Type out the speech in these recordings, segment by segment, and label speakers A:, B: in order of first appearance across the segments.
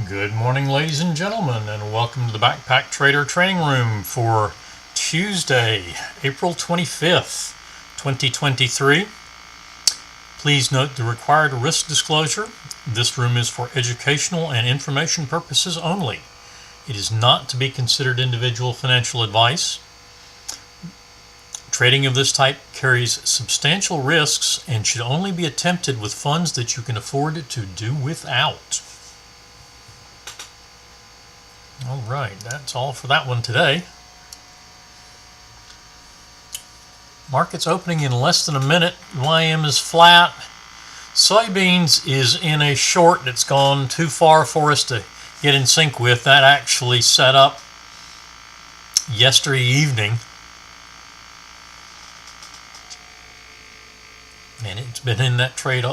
A: Good morning, ladies and gentlemen, and welcome to the Backpacktrader training room for Tuesday, April 25th, 2023. Please note the required risk disclosure. This room is for educational and information purposes only. It is not to be considered individual financial advice. Trading of this type carries substantial risks and should only be attempted with funds that you can afford to do without. All right, that's all for that one today. Market's opening in less than a minute. YM is flat. Soybeans is in a short that's gone too far for us to get in sync with. That actually set up yesterday evening. And it's been in that trade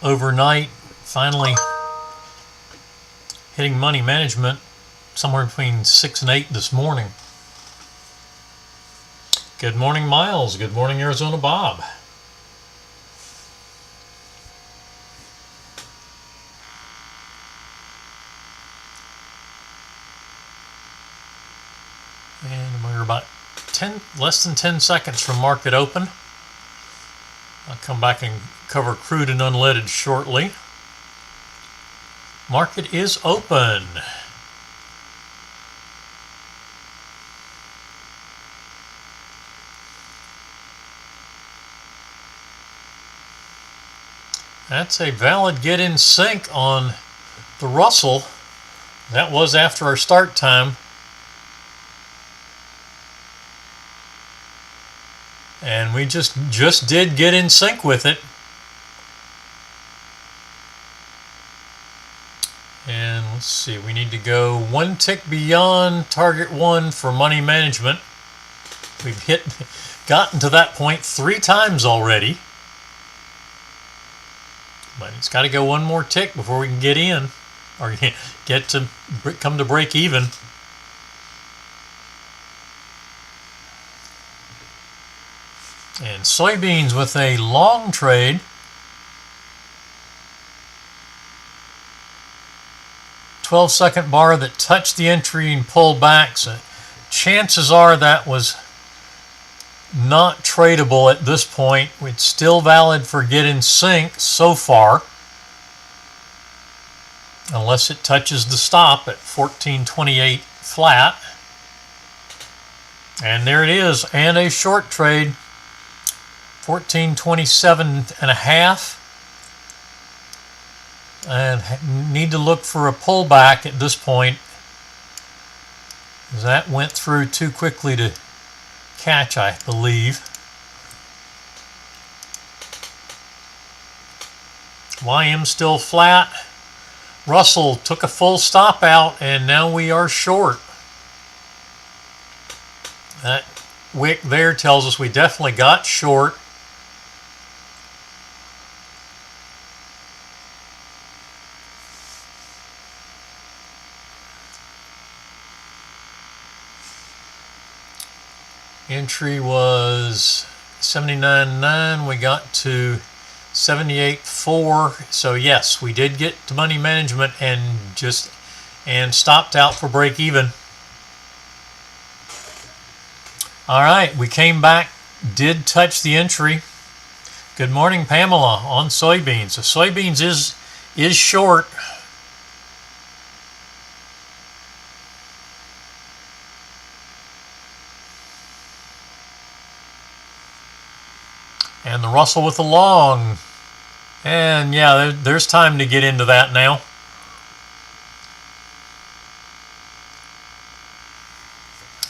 A: overnight, finally hitting money management somewhere between 6 and 8 this morning. Good morning, Miles. Good morning, Arizona Bob. And we're about less than 10 seconds from market open. I'll come back and cover crude and unleaded shortly. Market is open. That's a valid get in sync on the Russell. That was after our start time. And we just did get in sync with it. And let's see, we need to go one tick beyond target 1 for money management. We've gotten to that point 3 times already. But it's got to go one more tick before we can get in, or get to come to break even. And soybeans with a long trade. 12-second bar that touched the entry and pulled back. So chances are that was not tradable at this point. It's still valid for get in sync so far, unless it touches the stop at 14.28 flat. And there it is, and a short trade, 14.27 and a half. And need to look for a pullback at this point, because that went through too quickly to catch, I believe. YM still flat. Russell took a full stop out, and now we are short. That wick there tells us we definitely got short. Entry was 79.9. We got to 78.4. So yes, we did get to money management and stopped out for break even. All right, we came back, did touch the entry. Good morning, Pamela, on soybeans. So soybeans is short. And the Russell with the long. And yeah, there's time to get into that now.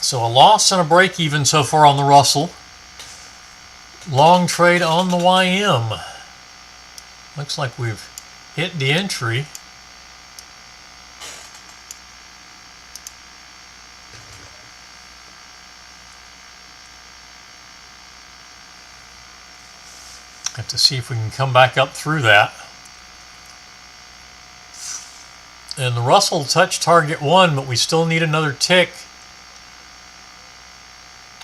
A: So a loss and a break even so far on the Russell. Long trade on the YM. Looks like we've hit the entry. Have to see if we can come back up through that. And the Russell touched target 1, but we still need another tick.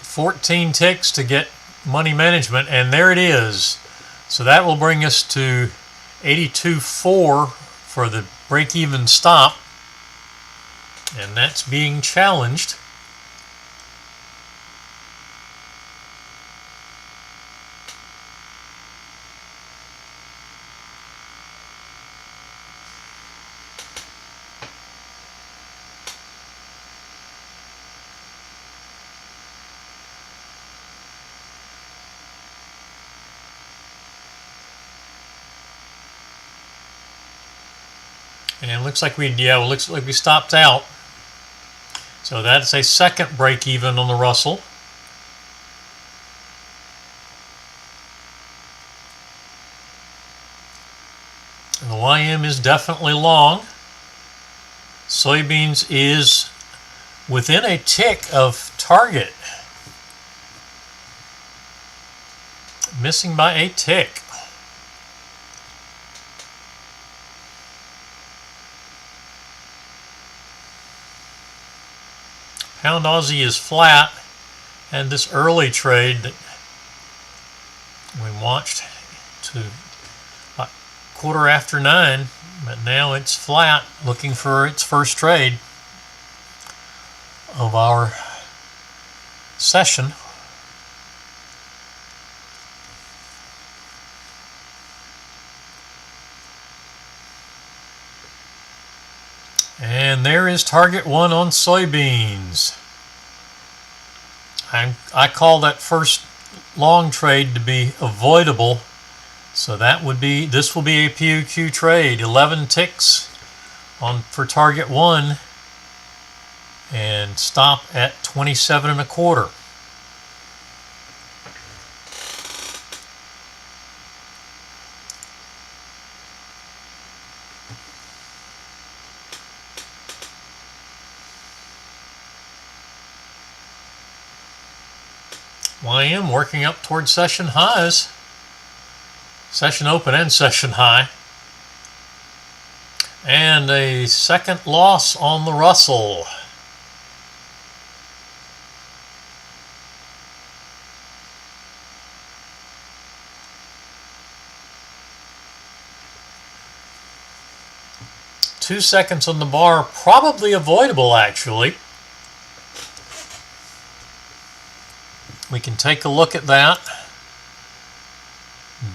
A: 14 ticks to get money management, and there it is. So that will bring us to 82.4 for the break-even stop. and that's being challenged. And it looks like we stopped out. So that's a second break even on the Russell. And the YM is definitely long. Soybeans is within a tick of target. Missing by a tick. Pound Aussie is flat, and this early trade that we watched to about 9:15, but now it's flat, looking for its first trade of our session. And there is target 1 on soybeans. I call that first long trade to be avoidable. So this will be a POQ trade. 11 ticks for target 1 and stop at 27 1/4. YM working up towards session highs, session open and session high, and a second loss on the Russell. Two seconds on the bar, probably avoidable actually. We can take a look at that,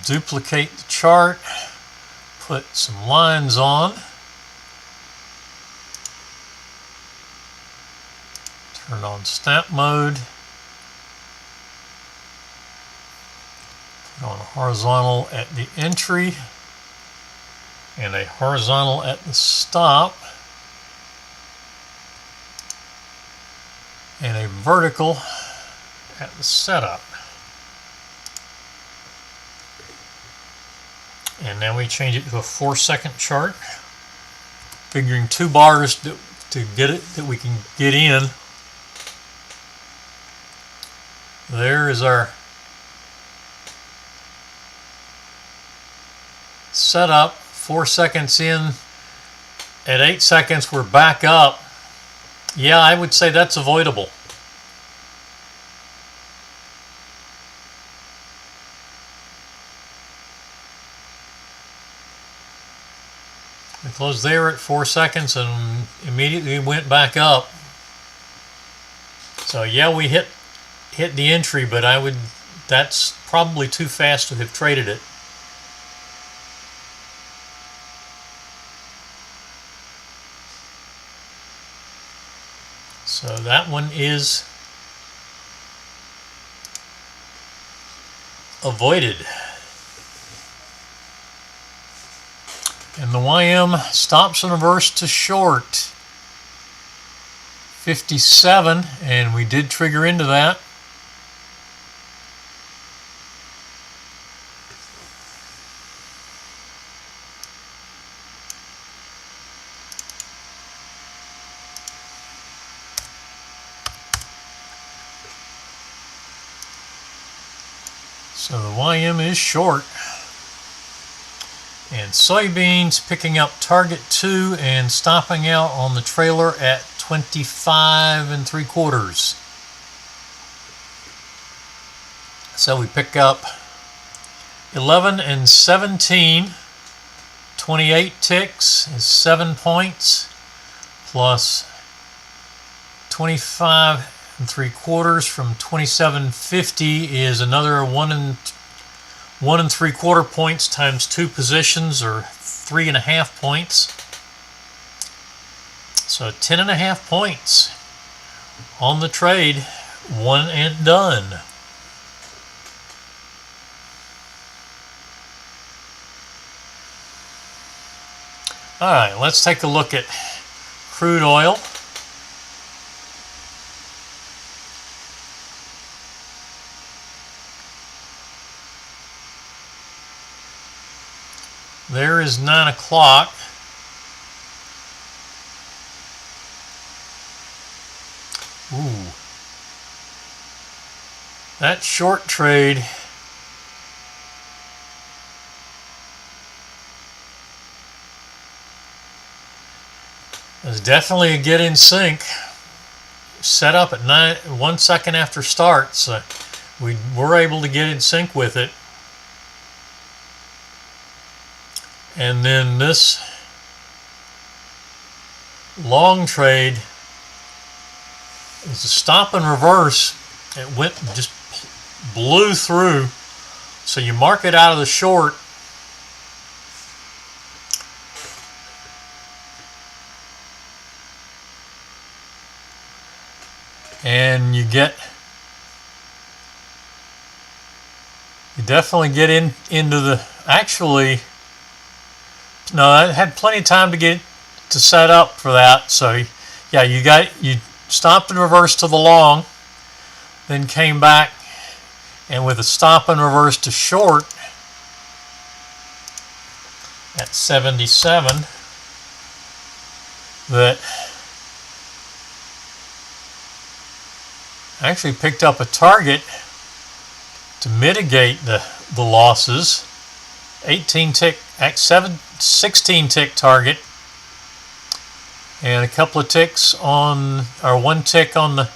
A: duplicate the chart, put some lines on, turn on snap mode, put on a horizontal at the entry and a horizontal at the stop, and a vertical at the setup. And now we change it to a 4-second chart, figuring 2 bars to get it that we can get in. There is our setup. 4 seconds in. At 8 seconds we're back up. Yeah, I would say that's avoidable. We closed there at 4 seconds and immediately went back up. So yeah, we hit the entry, but that's probably too fast to have traded it. So that one is avoided. And the YM stops and reverse to short 57, and we did trigger into that. So the YM is short. And soybeans picking up target 2 and stopping out on the trailer at 25 3/4. So we pick up 11 and 17, 28 ticks is 7 points, plus 25 3/4 from 27.50 is another 1 3/4 points times 2 positions, or 3.5 points. So 10.5 points on the trade, one and done. All right, let's take a look at crude oil. There is 9 o'clock. Ooh. That short trade is definitely a get in sync. Set up at 1 second after start, so we were able to get in sync with it. And then this long trade is a stop and reverse. It just blew through. So you mark it out of the short. And you definitely get into the, actually, no, I had plenty of time to set up for that. So yeah, you stopped and reversed to the long, then came back, and with a stop and reverse to short at 77, that actually picked up a target to mitigate the losses. 16 tick target, and a couple of ticks on, or 1 tick on the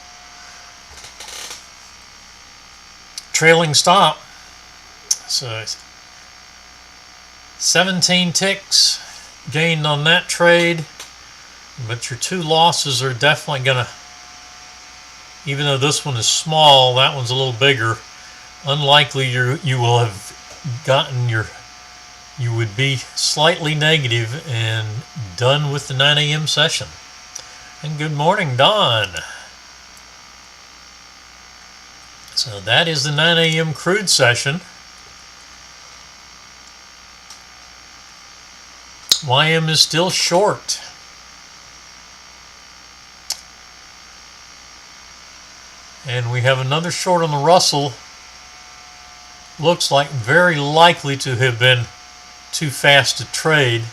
A: trailing stop. So 17 ticks gained on that trade, but your 2 losses are definitely gonna, even though this one is small, that one's a little bigger, unlikely you will have gotten you would be slightly negative and done with the 9 a.m. session. And good morning, Don. So that is the 9 a.m. crude session. YM is still short. And we have another short on the Russell. Looks like very likely to have been too fast to trade.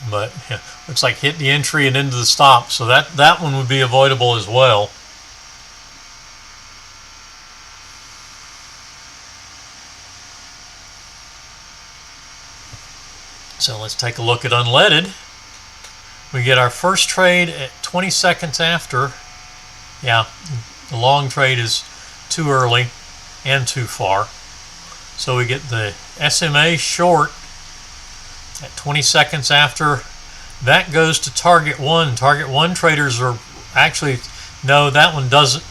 A: But yeah, looks like hit the entry and into the stop, so that one would be avoidable as well. So let's take a look at unleaded. We get our first trade at 20 seconds after. Yeah, the long trade is too early and too far. So we get the SMA short at 20 seconds after. That goes to target 1. Target 1 traders are actually, no, that one doesn't,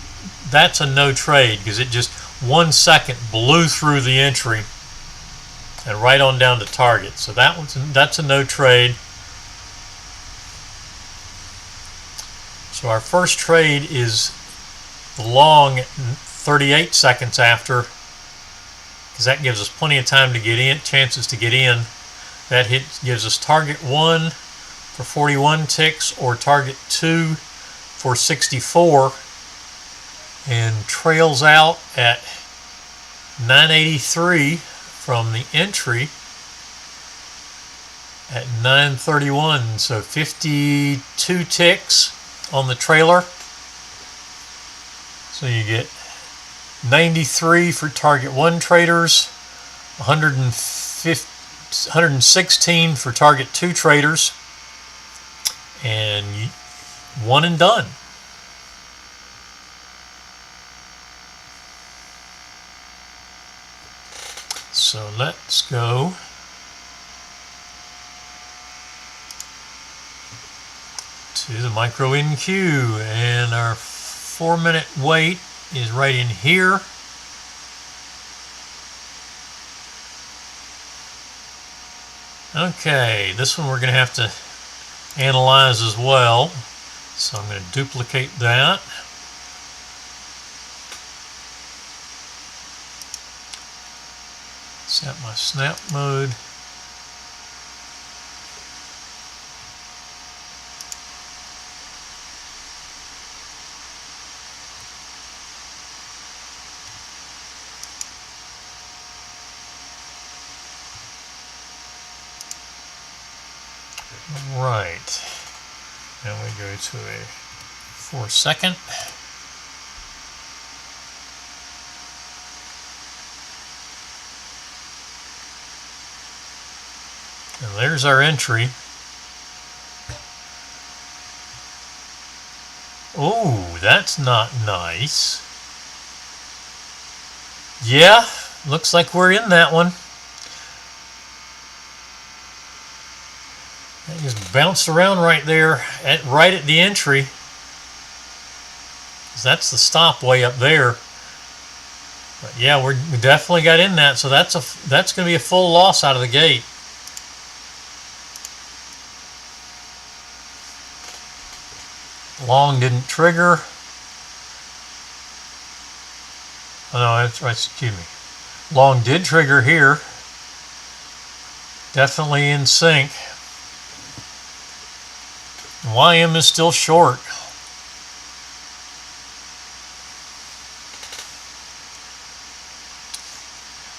A: that's a no trade, because it just 1 second blew through the entry and right on down to target. So that's a no trade. So our first trade is the long 38 seconds after, because that gives us plenty of time to get in, chances to get in. That gives us target 1 for 41 ticks, or target 2 for 64, and trails out at 983 from the entry at 931. So 52 ticks on the trailer. So you get 93 for target 1 traders, 116 for target 2 traders, and one and done. So let's go to the micro NQ, and our 4-minute wait is right in here. Okay, this one we're going to have to analyze as well, so I'm going to duplicate that. Set my snap mode. Right, now we go to a 4-second. And there's our entry. Oh, that's not nice. Yeah, looks like we're in that one. It just bounced around right there, right at the entry. That's the stop way up there. But yeah, we definitely got in that, so that's going to be a full loss out of the gate. Long didn't trigger. Oh no, that's right, excuse me. Long did trigger here. Definitely in sync. YM is still short.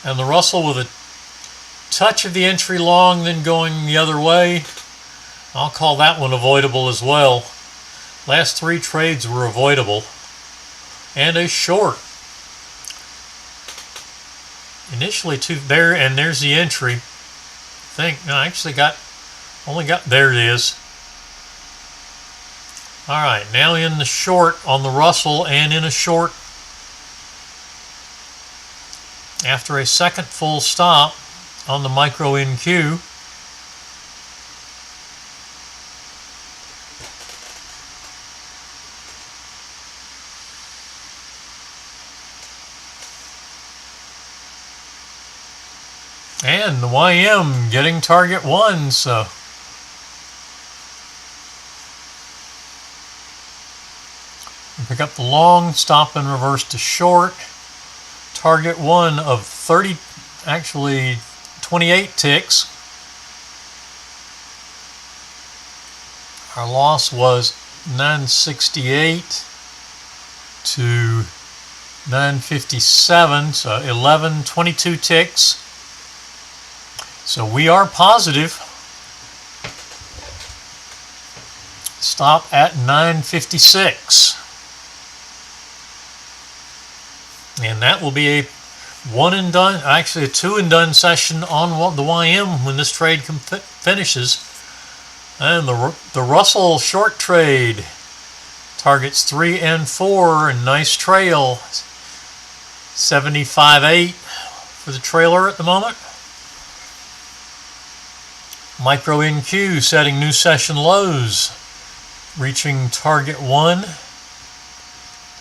A: And the Russell with a touch of the entry long, then going the other way. I'll call that one avoidable as well. Last 3 trades were avoidable. And a short. Initially 2 there, and there's the entry. I actually only got, there it is. Alright, now in the short on the Russell and in a short after a second full stop on the micro NQ. And the YM getting target 1, so pick up the long, stop and reverse to short. Target 1 of 30, actually 28 ticks. Our loss was 968 to 957, so 22 ticks. So we are positive. Stop at 956. And that will be a 1 and done, actually a 2 and done session on the YM when this trade finishes. And the Russell short trade targets 3 and 4, and nice trail. 75.8 for the trailer at the moment. Micro NQ setting new session lows, reaching target 1.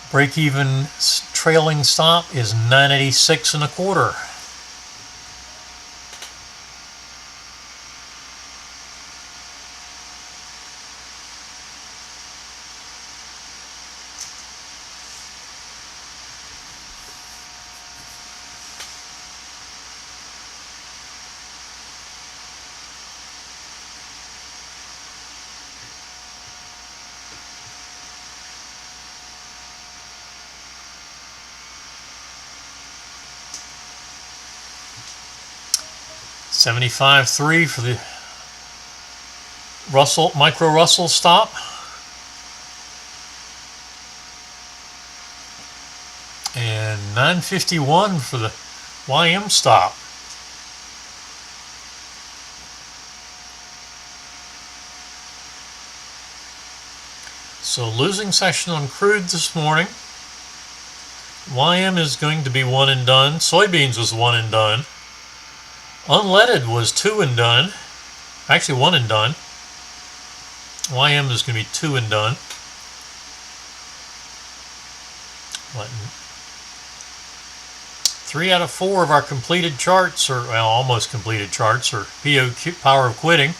A: Break-even trailing stop is 986 1/4. $75.3 for the micro Russell stop. And 951 for the YM stop. So losing session on crude this morning. YM is going to be one and done. Soybeans was one and done. Unleaded was two and done. Actually one and done. YM is going to be two and done. Three out of four of our completed charts, or well, almost completed charts, are POQ, power of quitting.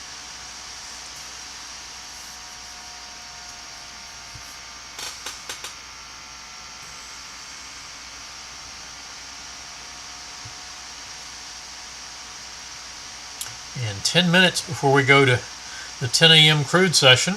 A: And 10 minutes before we go to the 10 a.m. crude session.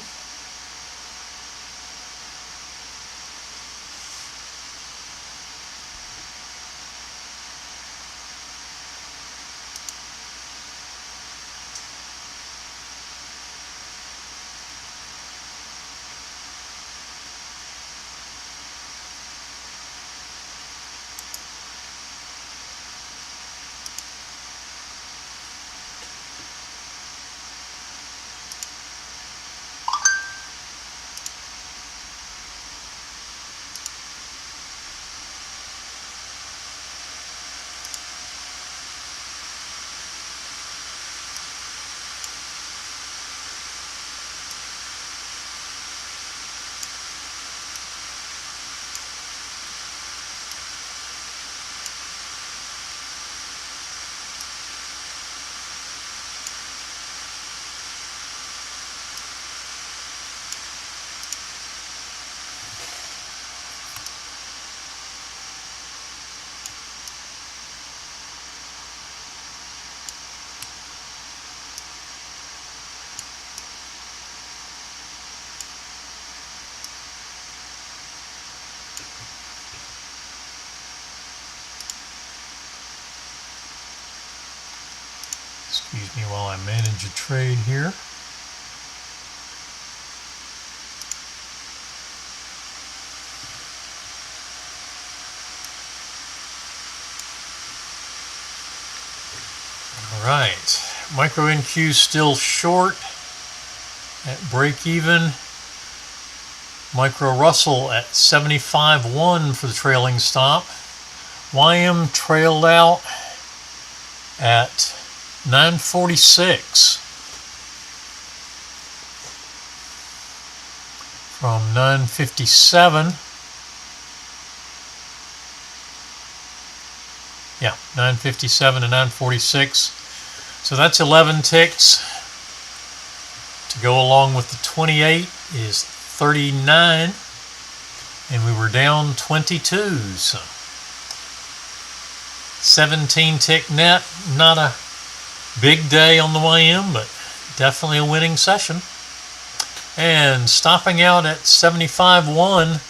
A: Excuse me while I manage a trade here. All right, micro NQ still short at break even. Micro Russell at 75.1 for the trailing stop. YM trailed out at 946 from 957. Yeah, 957 to 946. So that's 11 ticks. To go along with the 28 is 39, and we were down 22. So 17 tick net. Not a big day on the YM, but definitely a winning session. And stopping out at 75.1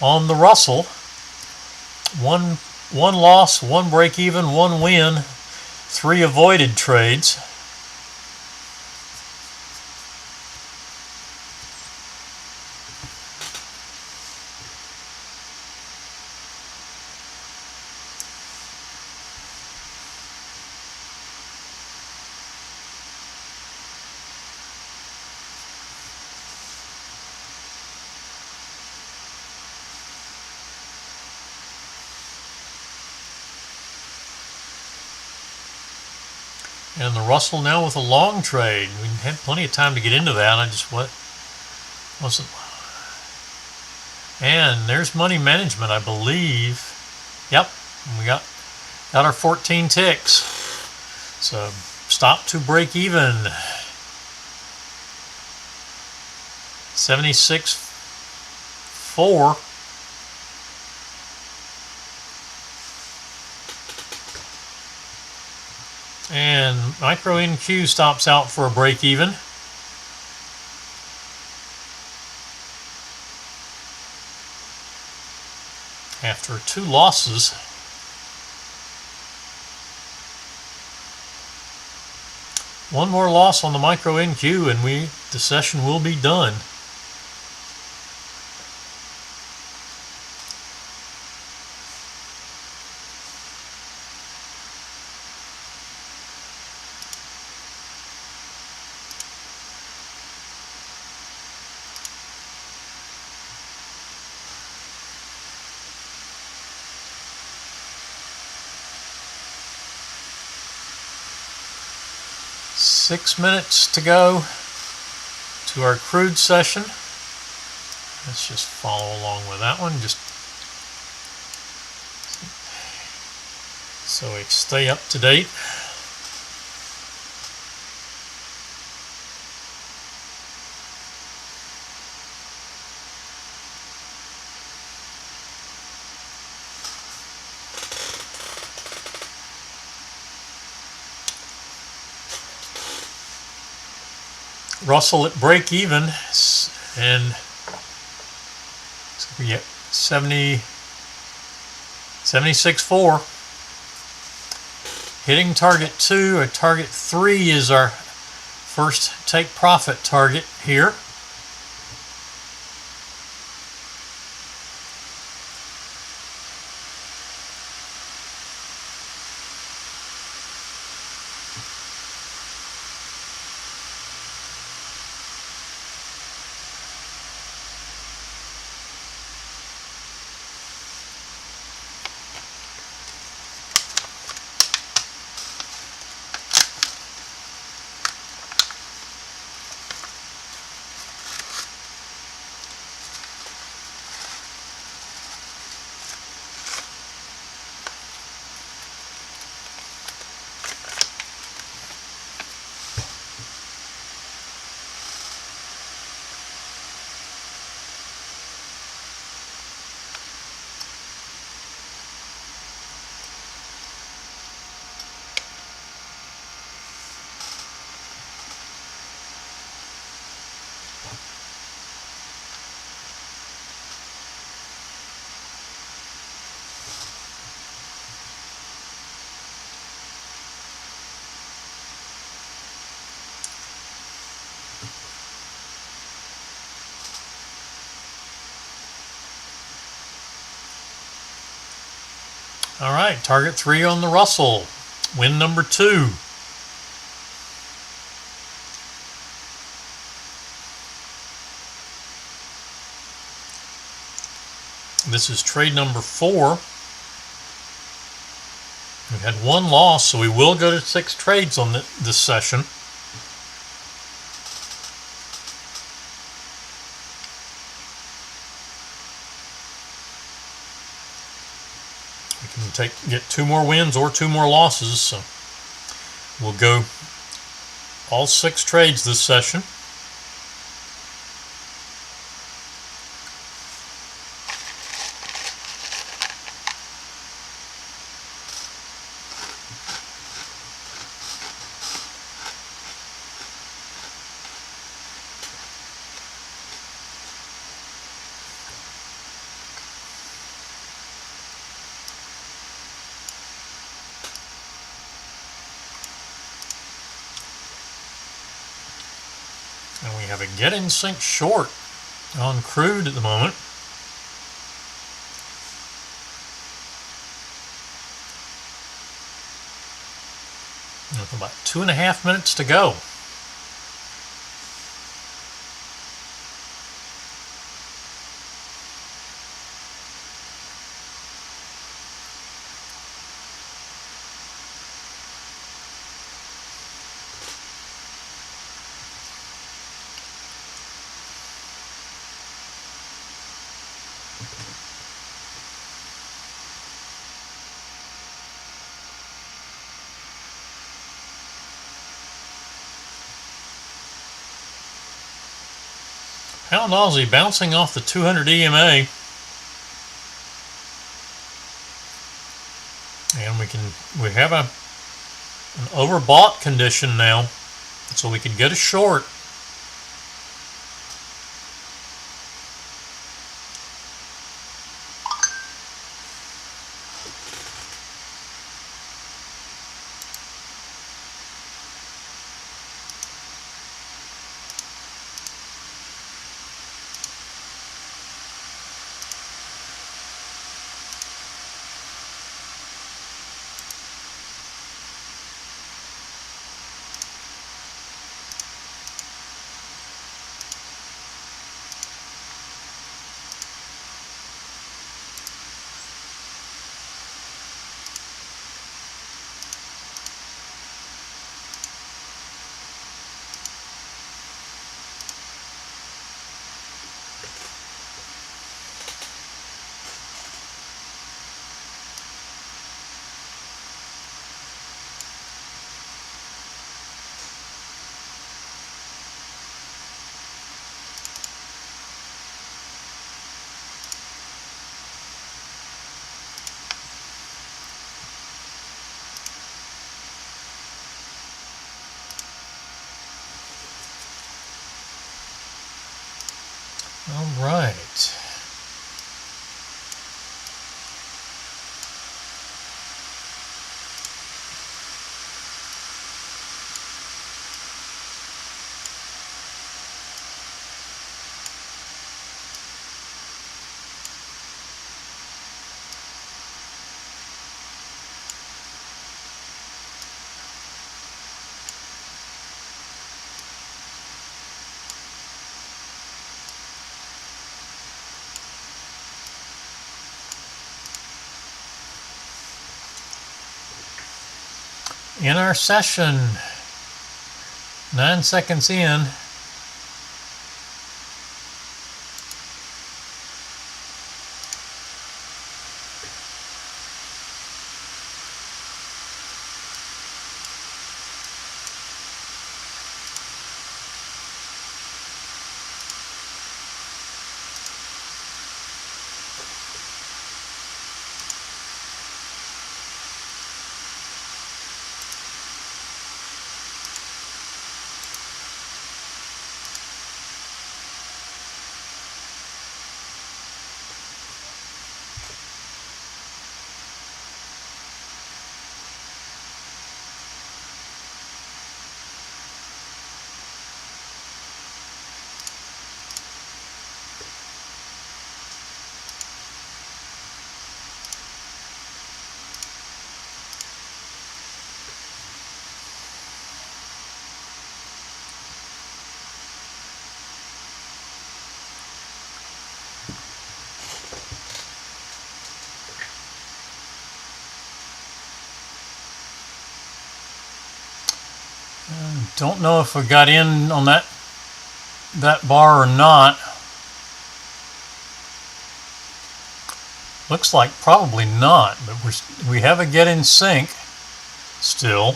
A: on the Russell. One loss, one break even, one win, 3 avoided trades. And the Russell now with a long trade. We had plenty of time to get into that. I just wasn't. And there's money management, I believe. Yep, we got our 14 ticks. So stop to break even. 76.4. And micro NQ stops out for a break even. After 2 losses. One more loss on the micro NQ and the session will be done. 6 minutes to go to our crude session. Let's just follow along with that one, just so we stay up to date. Russell at break even, and we get 76.4. Hitting target 2, or target 3 is our first take profit target here. All right, target 3 on the Russell. Win number 2. This is trade number 4. We had 1 loss, so we will go to 6 trades on this session. We can get 2 more wins or 2 more losses, so we'll go all 6 trades this session. And we have a get in sync short on crude at the moment. With about 2.5 minutes to go. Pound Aussie bouncing off the 200 EMA. And we have an overbought condition now, so we could get a short. All right. In our session, 9 seconds in. Don't know if we got in on that bar or not. Looks like probably not, but we have a get in sync still.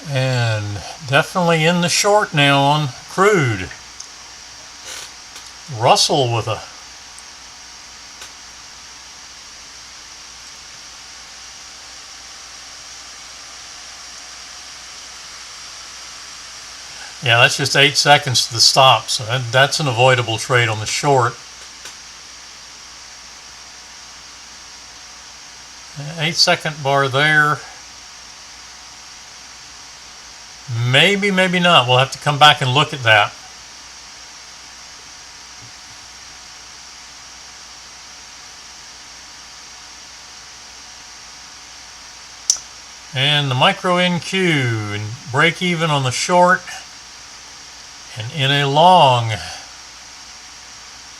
A: And definitely in the short now on crude. Russell with a yeah, that's just 8 seconds to the stop, so that's an avoidable trade on the short. 8-second bar there. Maybe, maybe not. We'll have to come back and look at that. And the micro NQ and break even on the short. And in a long,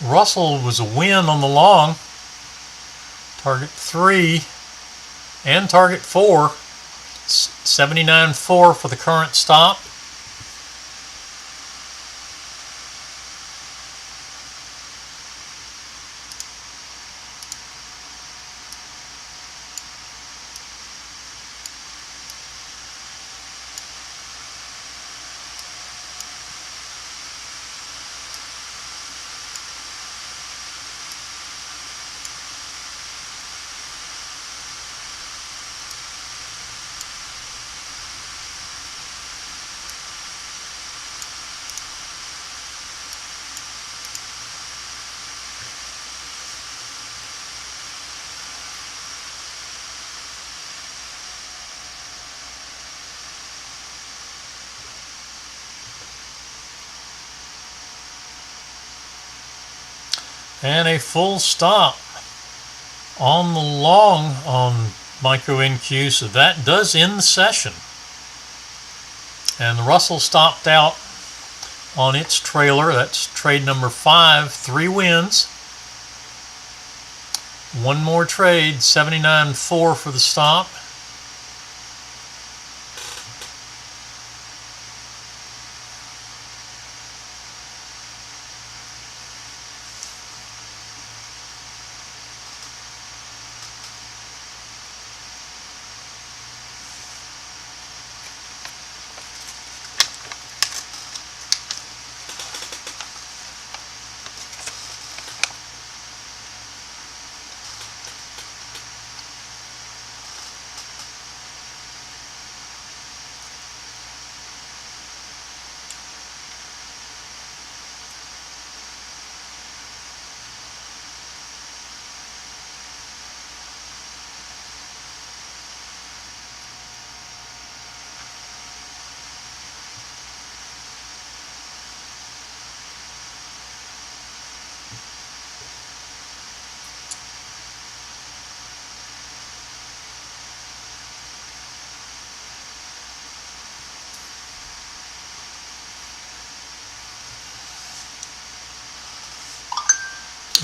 A: Russell was a win on the long. Target 3 and target 4. 79.4 for the current stop. And a full stop on the long on micro NQ, so that does end the session. And the Russell stopped out on its trailer. That's trade number 5, 3 wins. One more trade, 79.4 for the stop.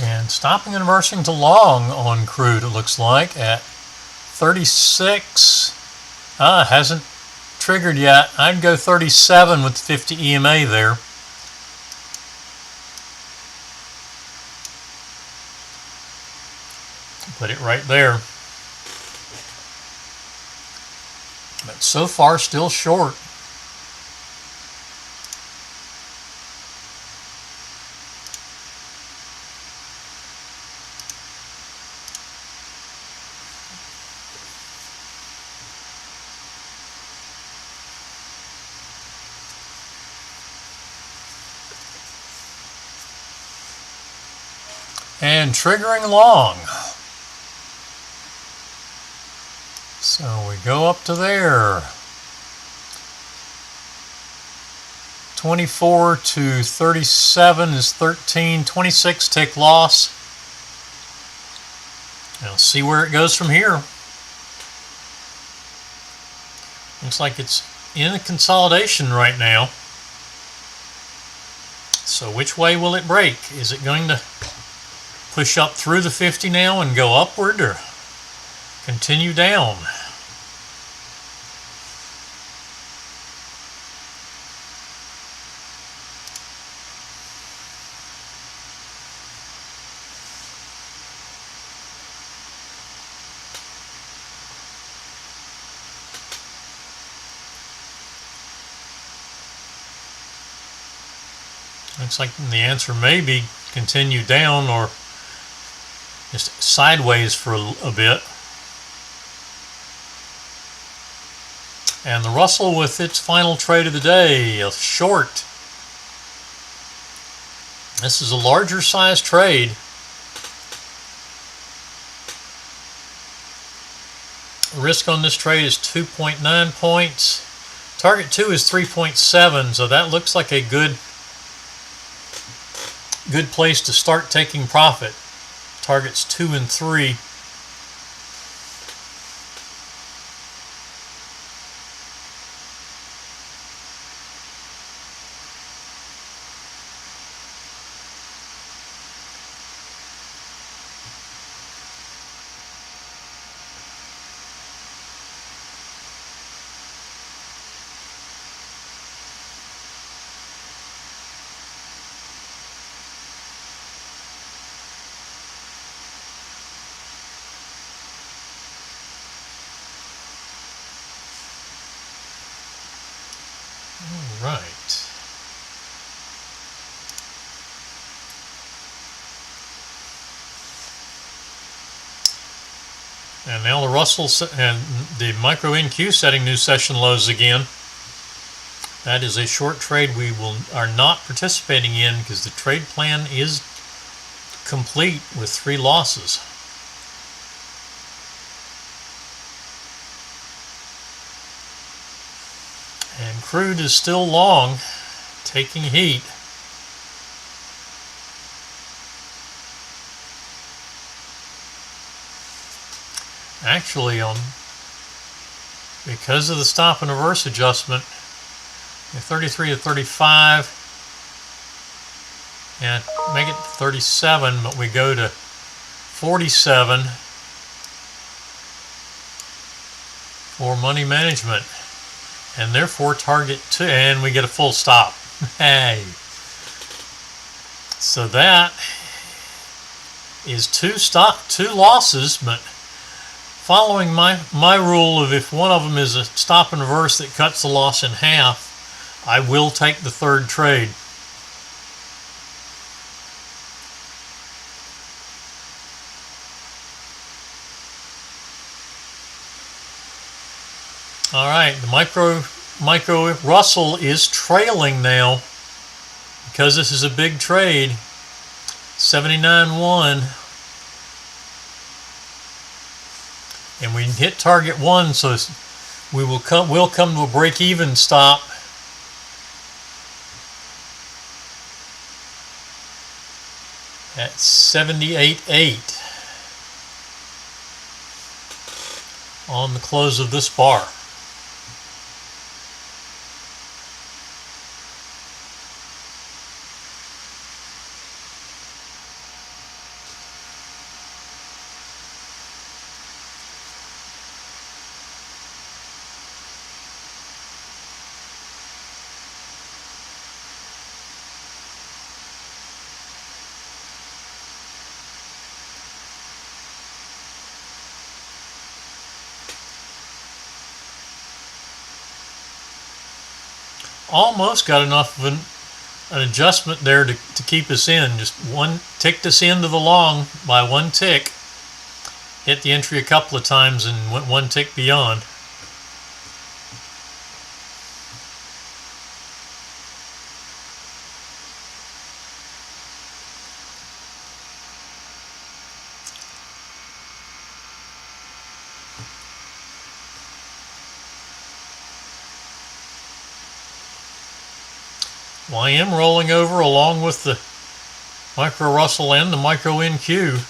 A: And stopping and reversing to long on crude, it looks like, at 36. Hasn't triggered yet. I'd go 37 with 50 EMA there. Put it right there. But so far, still short. And triggering long. So we go up to there. 24 to 37 is 13. 26 tick loss. Now see where it goes from here. Looks like it's in a consolidation right now. So which way will it break? Is it going to push up through the 50 now and go upward, or continue down? Looks like the answer may be continue down or just sideways for a bit. And the Russell with its final trade of the day, a short. This is a larger size trade. The risk on this trade is 2.9 points. Target 2 is 3.7, so that looks like a good place to start taking profit. Targets 2 and 3. All right. And now the Russell and the micro NQ setting new session lows again. That is a short trade we are not participating in because the trade plan is complete with 3 losses. And crude is still long, taking heat. Actually, because of the stop and reverse adjustment, 33 to 35, and make it 37, but we go to 47 for money management, and therefore target 2, and we get a full stop. Hey, so that is 2 losses, but following my rule of if one of them is a stop and reverse that cuts the loss in half, I will take the third trade. All right, the micro Russell is trailing now because this is a big trade. 79.1. And we hit target 1, so we'll come to a break-even stop at 78.8 on the close of this bar. Almost got enough of an adjustment there to keep us in. Just one ticked us into the long by 1 tick. Hit the entry a couple of times and went 1 tick beyond. YM rolling over along with the micro Russell and the micro NQ.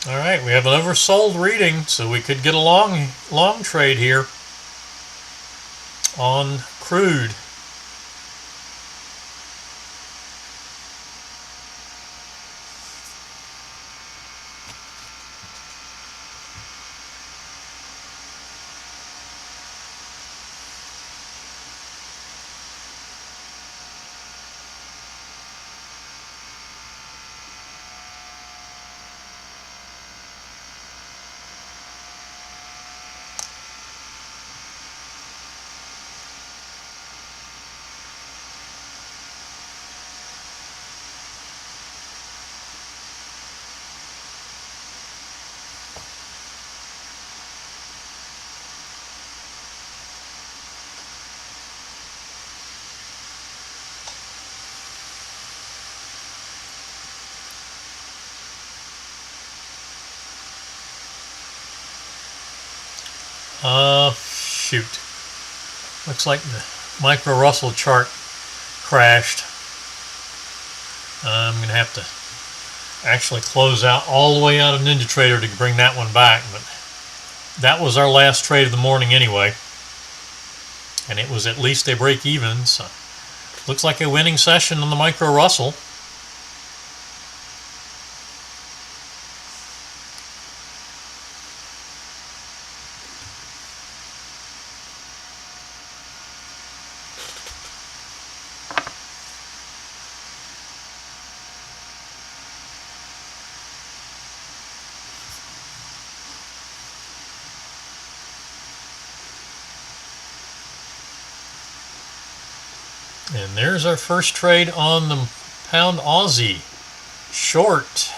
A: All right, we have an oversold reading, so we could get a long trade here on crude. Shoot. Looks like the micro Russell chart crashed. I'm going to have to actually close out all the way out of NinjaTrader to bring that one back, but that was our last trade of the morning anyway, and it was at least a break even, so looks like a winning session on the micro Russell. And there's our first trade on the pound Aussie. Short.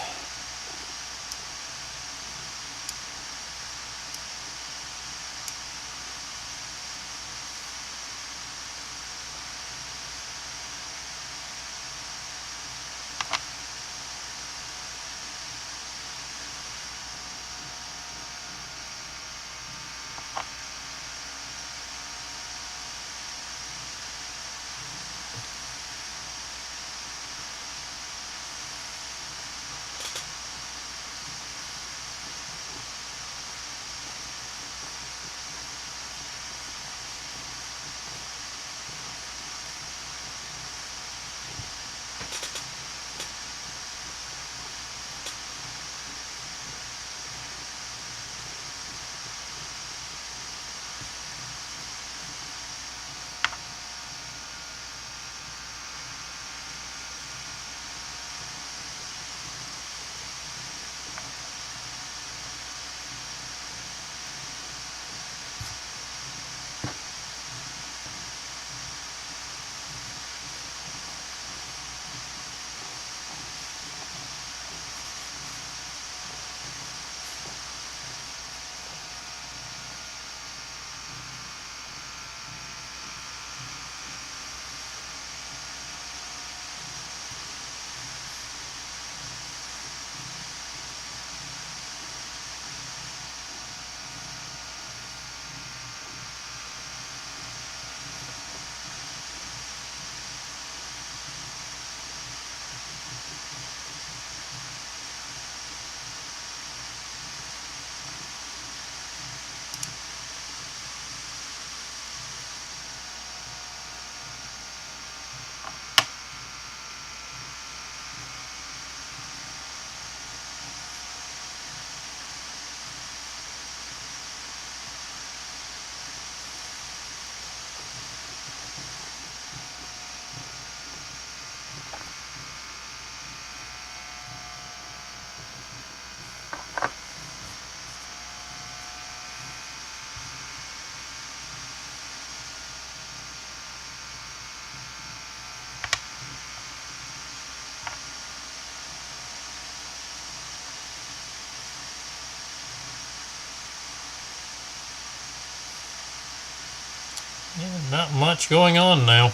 A: Yeah, not much going on now.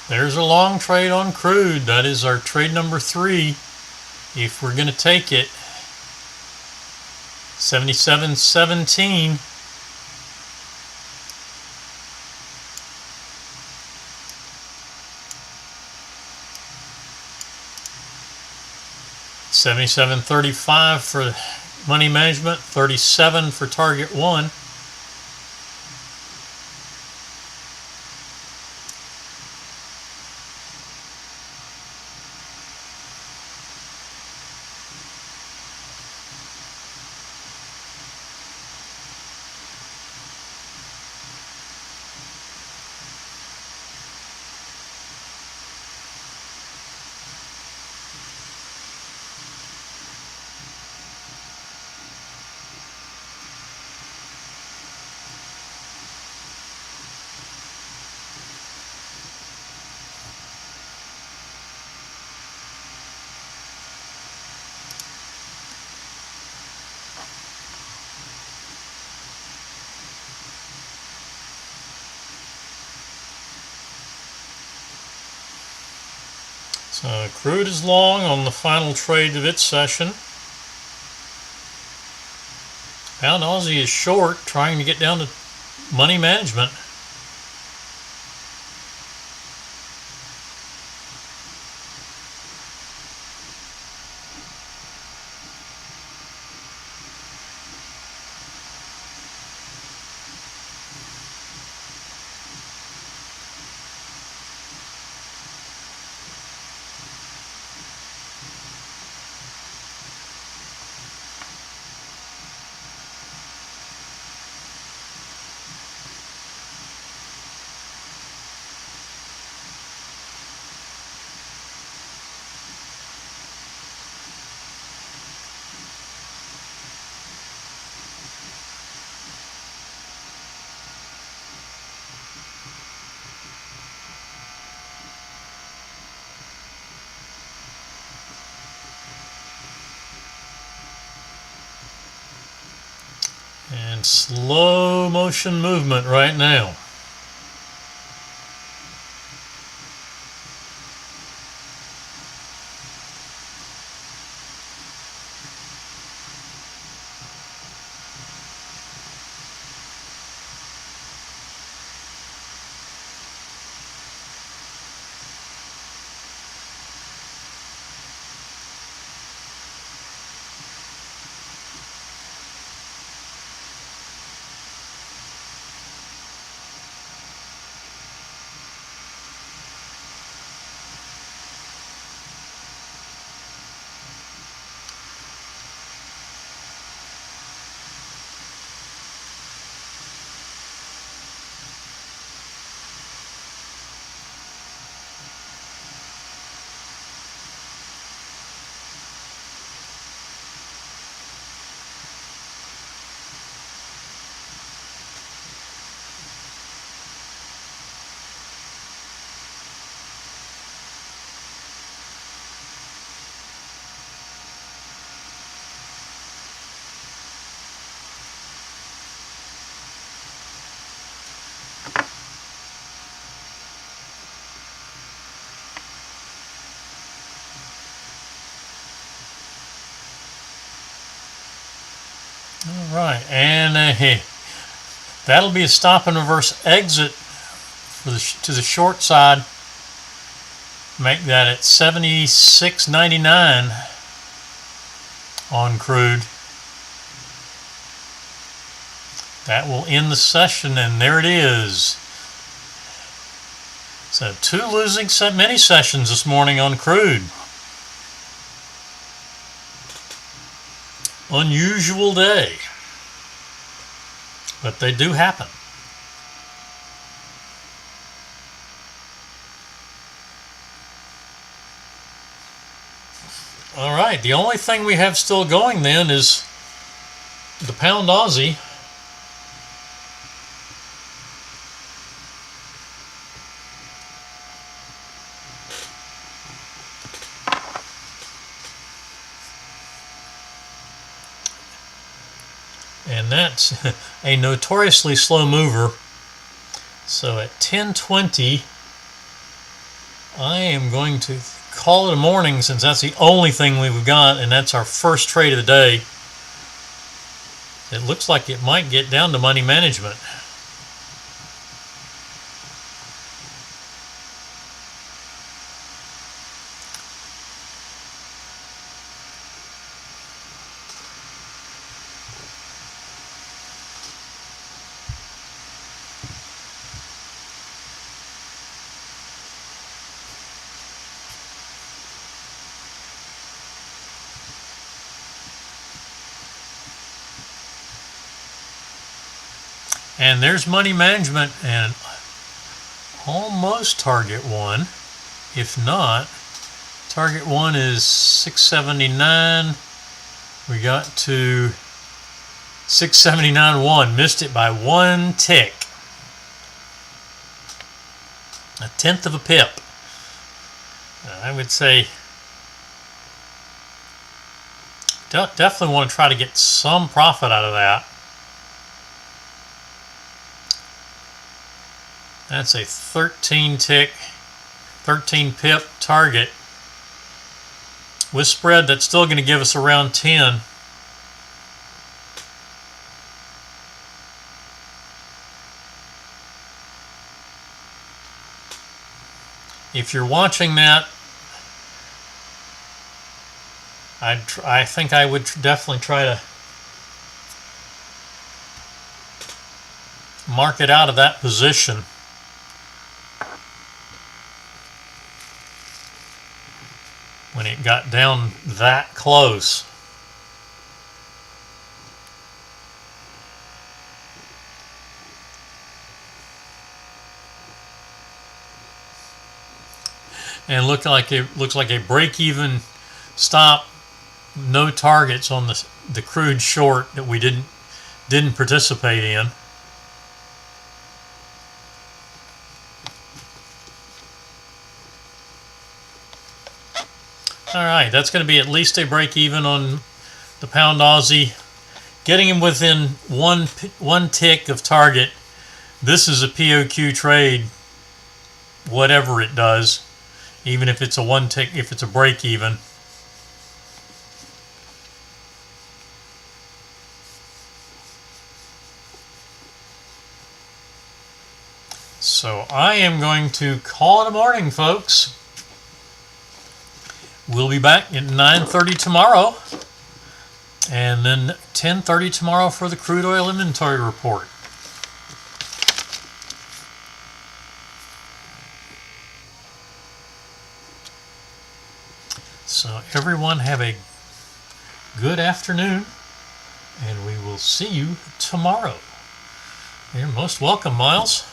A: There's a long trade on crude. That is our trade number 3. If we're going to take it, 77.17. $77.35 for money management, 37 for target 1. So crude is long on the final trade of its session. Pound Aussie is short, trying to get down to money management. And slow motion movement right now. All right, and that'll be a stop and reverse exit for to the short side. Make that at 76.99 on crude. That will end the session, and there it is. So 2 losing mini sessions this morning on crude. Unusual day, but they do happen. All right, the only thing we have still going then is the pound Aussie. And that's a notoriously slow mover. So at 10:20, I am going to call it a morning, since that's the only thing we've got, and that's our first trade of the day. It looks like it might get down to money management. And there's money management and almost target one. If not, target one is 679. We got to 679.1. Missed it by 1 tick. A tenth of a pip. I would say definitely want to try to get some profit out of that. That's a 13 pip target. With spread, that's still going to give us around 10. If you're watching that, I think I would definitely try to market out of that position. When it got down that close. And looks like a break-even stop, no targets on the crude short that we didn't participate in. All right, that's going to be at least a break even on the pound Aussie getting him within one tick of target. This is a POQ trade, whatever it does, even if it's a one tick, if it's a break even. So I am going to call it a morning, folks. We'll be back at 9:30 tomorrow, and then 10:30 tomorrow for the crude oil inventory report. So everyone have a good afternoon, and we will see you tomorrow. You're most welcome, Miles.